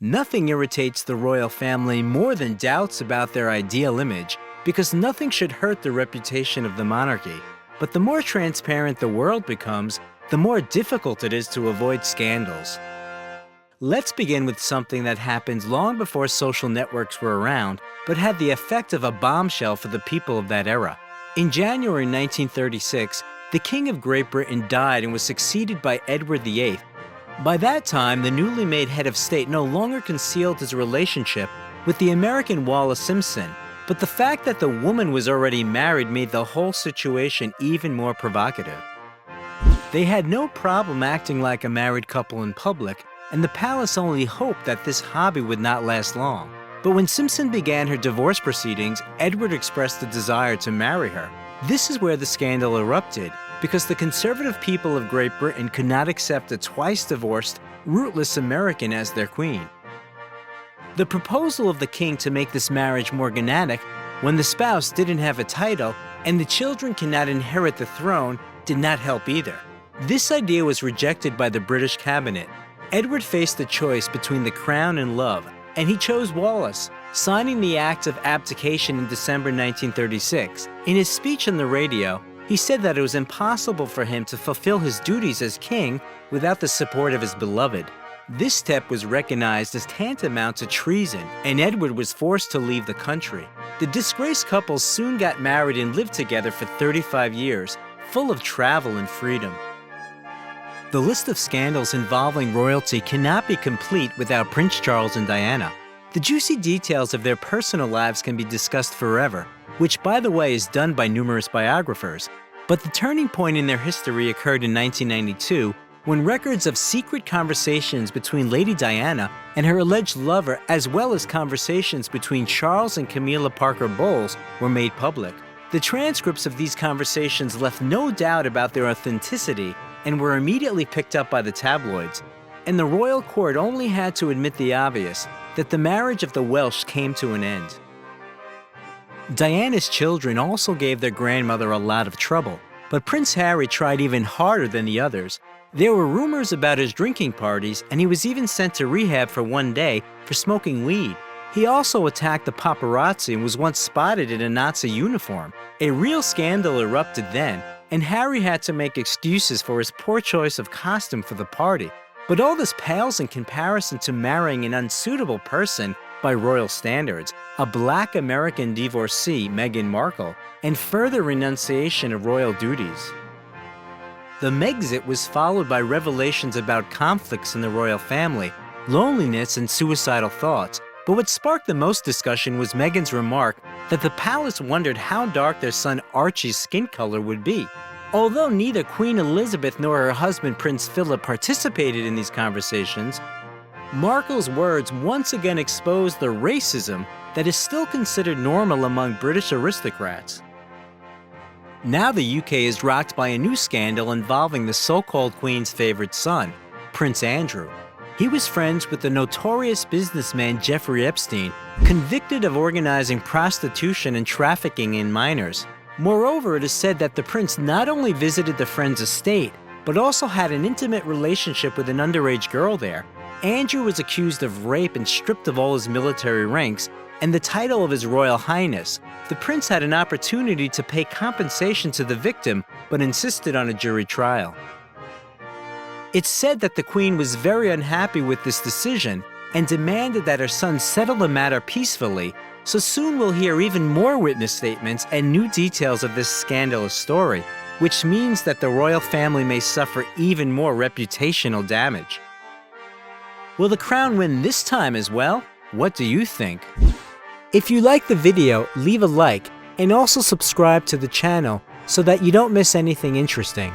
Nothing irritates the royal family more than doubts about their ideal image, because nothing should hurt the reputation of the monarchy. But the more transparent the world becomes, the more difficult it is to avoid scandals. Let's begin with something that happened long before social networks were around, but had the effect of a bombshell for the people of that era. In January 1936, the King of Great Britain died and was succeeded by Edward VIII. By that time, the newly made head of state no longer concealed his relationship with the American Wallis Simpson, but the fact that the woman was already married made the whole situation even more provocative. They had no problem acting like a married couple in public, and the palace only hoped that this hobby would not last long. But when Simpson began her divorce proceedings, Edward expressed a desire to marry her. This is where the scandal erupted, because the conservative people of Great Britain could not accept a twice-divorced, rootless American as their queen. The proposal of the king to make this marriage morganatic, when the spouse didn't have a title and the children cannot inherit the throne, did not help either. This idea was rejected by the British cabinet. Edward faced a choice between the crown and love, and he chose Wallis, signing the Act of Abdication in December 1936. In his speech on the radio, he said that it was impossible for him to fulfill his duties as king without the support of his beloved. This step was recognized as tantamount to treason, and Edward was forced to leave the country. The disgraced couple soon got married and lived together for 35 years, full of travel and freedom. The list of scandals involving royalty cannot be complete without Prince Charles and Diana. The juicy details of their personal lives can be discussed forever, which, by the way, is done by numerous biographers. But the turning point in their history occurred in 1992, when records of secret conversations between Lady Diana and her alleged lover, as well as conversations between Charles and Camilla Parker Bowles, were made public. The transcripts of these conversations left no doubt about their authenticity and were immediately picked up by the tabloids. And the royal court only had to admit the obvious, that the marriage of the Welsh came to an end. Diana's children also gave their grandmother a lot of trouble, but Prince Harry tried even harder than the others. There were rumors about his drinking parties, and he was even sent to rehab for one day for smoking weed. He also attacked the paparazzi and was once spotted in a Nazi uniform. A real scandal erupted then, and Harry had to make excuses for his poor choice of costume for the party. But all this pales in comparison to marrying an unsuitable person by royal standards, a black American divorcee, Meghan Markle, and further renunciation of royal duties. The Megxit was followed by revelations about conflicts in the royal family, loneliness, and suicidal thoughts. But what sparked the most discussion was Meghan's remark that the palace wondered how dark their son Archie's skin color would be. Although neither Queen Elizabeth nor her husband Prince Philip participated in these conversations, Markle's words once again exposed the racism that is still considered normal among British aristocrats. Now the UK is rocked by a new scandal involving the so-called Queen's favorite son, Prince Andrew. He was friends with the notorious businessman Jeffrey Epstein, convicted of organizing prostitution and trafficking in minors. Moreover, it is said that the prince not only visited the friend's estate, but also had an intimate relationship with an underage girl there. Andrew was accused of rape and stripped of all his military ranks and the title of His Royal Highness. The prince had an opportunity to pay compensation to the victim, but insisted on a jury trial. It's said that the Queen was very unhappy with this decision and demanded that her son settle the matter peacefully, so soon we'll hear even more witness statements and new details of this scandalous story, which means that the royal family may suffer even more reputational damage. Will the crown win this time as well? What do you think? If you like the video, leave a like and also subscribe to the channel so that you don't miss anything interesting.